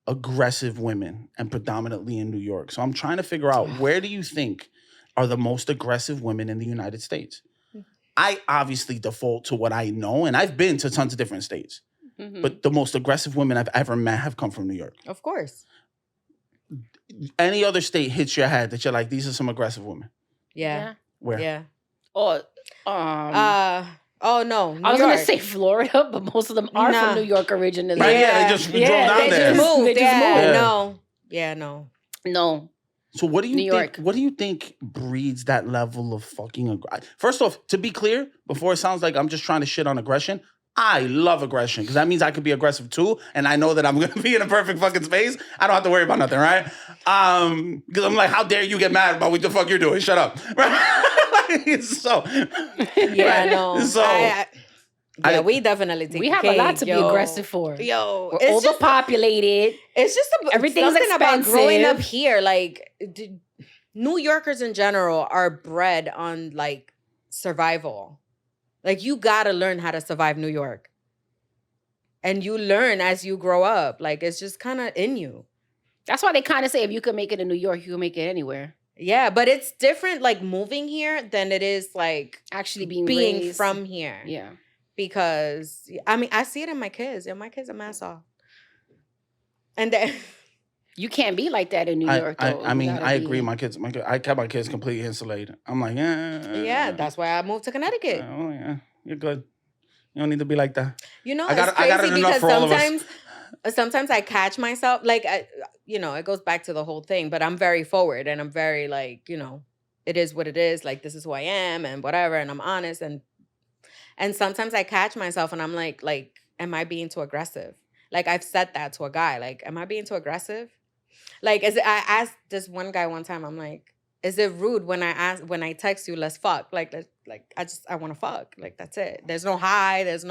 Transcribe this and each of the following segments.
aggressive women, and predominantly in New York. So I'm trying to figure out, where do you think are the most aggressive women in the United States? I obviously default to what I know, and I've been to tons of different states. But the most aggressive women I've ever met have come from New York. Of course. Any other state hits your head that you're like, these are some aggressive women? Yeah. Where? Yeah. Or Oh no, New I was York. gonna say Florida, but most of them are from New York originally. Right, yeah, they just drove down they there. Just moved. They just moved. Yeah. No. Yeah, no. No. So what do you New think? York. What do you think breeds that level of fucking aggression? First off, to be clear, before it sounds like I'm just trying to shit on aggression, I love aggression because that means I could be aggressive too, and I know that I'm gonna be in a perfect fucking space. I don't have to worry about nothing, right? Because I'm like, how dare you get mad about what the fuck you're doing? Shut up. Right? So Yeah, no. So we definitely take We have a lot to be aggressive for. Yo, We're it's just overpopulated. it's just Everything's something about growing up expensive. here. Like New Yorkers in general are bred on like survival. Like you gotta learn how to survive New York, and you learn as you grow up. Like it's just kind of in you. That's why they kind of say if you could make it in New York, you can make it anywhere. Yeah, but it's different. Like moving here than it is like Actually being raised. from here. Yeah. Because I mean, I see it in my kids. Yeah, my kids are mess off. And then You can't be like that in New York, though. I mean, You gotta I be- agree. I kept my kids completely insulated. I'm like, yeah, that's why I moved to Connecticut. Oh yeah, you're good. You don't need to be like that. You know, I got it's crazy it enough because for all of us. sometimes I catch myself like, it goes back to the whole thing. But I'm very forward and I'm very like, it is what it is. Like this is who I am and whatever, and I'm honest and sometimes I catch myself and I'm like, am I being too aggressive? Like I've said that to a guy. Like, am I being too aggressive? Like, I asked this one guy one time. I'm like, is it rude when I text you, let's fuck? Like I want to fuck. Like that's it. There's no hi. It's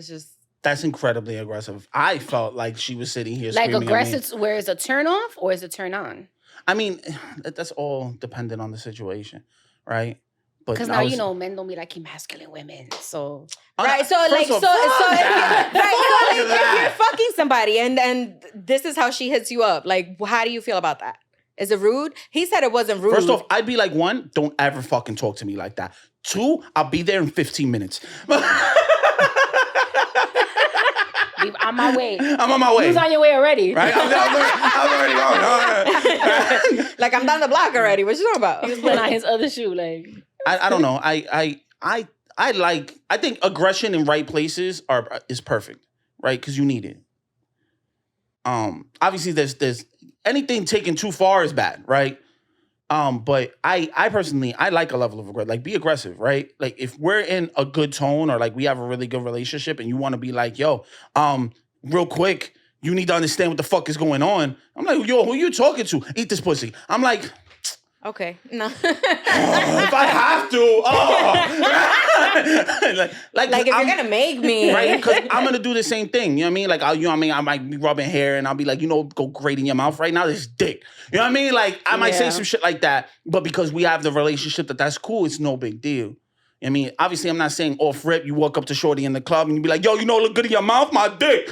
just. That's incredibly aggressive. I felt like she was sitting here like screaming aggressive, at me. where it's a turn off or is it turn on? I mean, that's all dependent on the situation, right? Because now men don't be like masculine women, so Right, so if you're fucking somebody and this is how she hits you up, like how do you feel about that? Is it rude? He said it wasn't rude. First off, I'd be like, 1, don't ever fucking talk to me like that. 2, I'll be there in 15 minutes. on my way. I'm on my way. Who's on your way already? Right? I'm already going. Like I'm down the block already. What you talking about? He was putting on his other shoe, like. I don't know. I think aggression in right places is perfect, right? Because you need it. Obviously there's anything taken too far is bad, right? But I personally like a level of aggression. Like be aggressive, right? Like if we're in a good tone or like we have a really good relationship and you want to be like, yo, real quick, you need to understand what the fuck is going on. I'm like, yo, who you talking to? Eat this pussy. I'm like, okay, no. if I have to, like if you're gonna make me, right? Because I'm gonna do the same thing. You know what I mean? Like, I might be rubbing hair and I'll be like, go great in your mouth right now. This dick. You know what I mean? Like, I might say some shit like that, but because we have the relationship that's cool, it's no big deal. You know what I mean? Obviously, I'm not saying off rip. You walk up to shorty in the club and you be like, yo, look good in your mouth, my dick.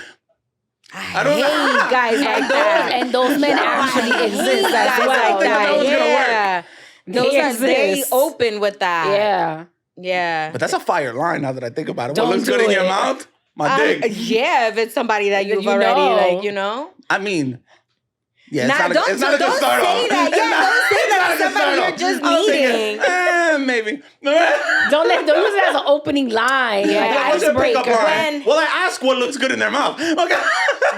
I don't hate guys like that. And those men actually exist as well. Yeah. Those are very open with that. Yeah. Yeah. But that's a fire line now that I think about it. Don't What looks do good in it. your mouth? My dick. Yeah, if it's somebody that you've You already, know. I mean, yeah, Nah, don't say that. Yeah, don't say that to somebody you're just meeting. Maybe. Don't use it as an opening line. Yeah, like What's your pickup icebreaker. line? Well, I ask what looks good in their mouth. Okay.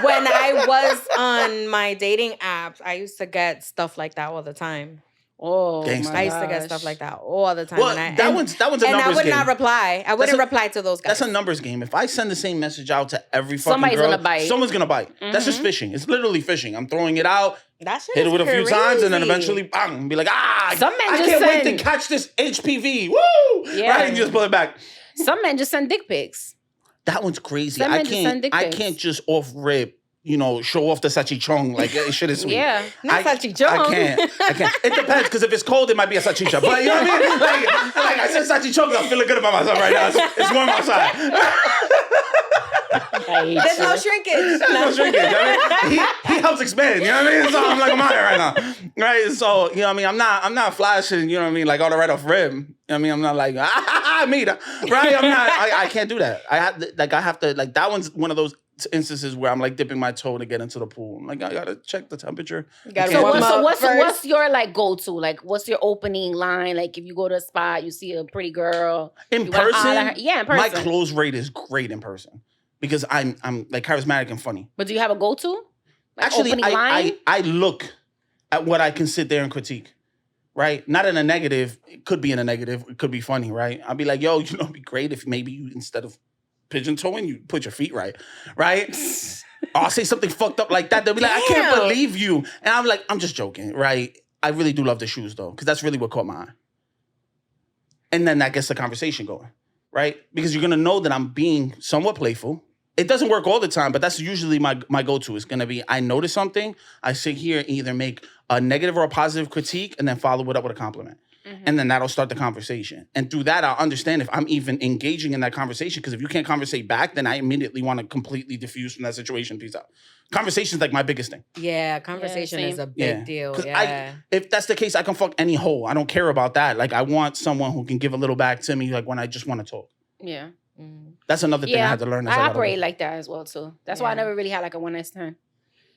When I was on my dating apps, I used to get stuff like that all the time. Oh, Gangsta. I used to get stuff like that all the time. Well, that one's a numbers game. And I would not reply. I wouldn't reply to those guys. That's a numbers game. If I send the same message out to every fucking Somebody's girl, gonna bite. someone's gonna bite. That's just fishing. It's literally fishing. I'm throwing it out, That shit hit it is with a few crazy. times, and then eventually, bang, be like, Some men I just can't wait send- to catch this HPV. Woo! Yeah. Right? And just pull it back. Some men just send dick pics. That one's crazy. Some I men just send dick I pics. can't just off rip, show off the sachichong. Like, it shit is sweet. Yeah. Not sachichong. I can't. It depends, because if it's cold, it might be a sachicha. But you know what I mean? Like I said sachichong, I'm feeling good about myself right now. It's warm outside. There's no shrinkage. No shrinkage. I mean, he helps expand. You know what I mean? So I'm like, I'm out here right now, right? So you know what I mean? I'm not flashing. You know what I mean? Like all the right off rim. You know what I mean? I'm not like me, right? I'm not. I can't do that. I have to like that one's one of those instances where I'm like dipping my toe to get into the pool. I'm like, I gotta check the temperature. What's your like go-to? Like, what's your opening line? Like, if you go to a spot, you see a pretty girl in person. Yeah, in person. My close rate is great in person because I'm like charismatic and funny. But do you have a go-to? Like, actually, line? I look at what I can sit there and critique. Right? Not in a negative. It could be in a negative. It could be funny, right? I'll be like, yo, you know, it'd be great if maybe you, instead of pigeon-toeing, you put your feet right? Or I'll say something fucked up like that. They'll be like, I can't believe you. And I'm like, I'm just joking, right? I really do love the shoes, though, because that's really what caught my eye. And then that gets the conversation going, right? Because you're going to know that I'm being somewhat playful. It doesn't work all the time, but that's usually my go-to. It's going to be, I notice something, I sit here and either make a negative or a positive critique and then follow it up with a compliment. Mm-hmm. And then that'll start the conversation. And through that, I'll understand if I'm even engaging in that conversation. Because if you can't conversate back, then I immediately want to completely diffuse from that situation. Peace out. Conversation's like my biggest thing. Yeah, conversation is a big deal. Yeah. If that's the case, I can fuck any hoe. I don't care about that. Like, I want someone who can give a little back to me, like when I just want to talk. Yeah. That's another thing I had to learn. I operate like that as well, too. That's why I never really had like a one-night stand.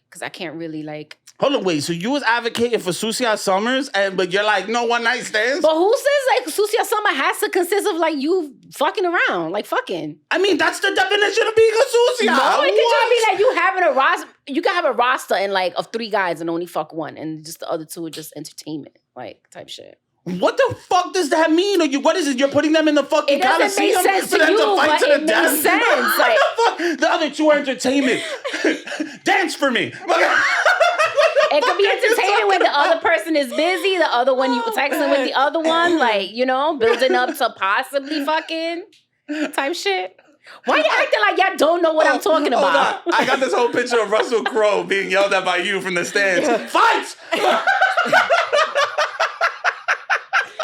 Because I can't really like... Hold on, wait. So you was advocating for Susia Summers, but you're like, no one-night stands? But who says like Susia Summer has to consist of like you fucking around? Like fucking. I mean, that's the definition of being a Susia. No, it could just be like you having a roster. You can have a roster and like of 3 guys and only fuck one. And just the other 2 are just entertainment. Like type shit. What the fuck does that mean? What is it? You're putting them in the fucking Coliseum for them to fight to the death? It makes sense. Like, the other 2 are entertainment. Dance for me. It could be entertaining when the other person is busy, the other one you texting with the other one, like, you know, building up to possibly fucking type shit. Why you acting like y'all don't know what I'm talking about? I got this whole picture of Russell Crowe being yelled at by you from the stands. Fight!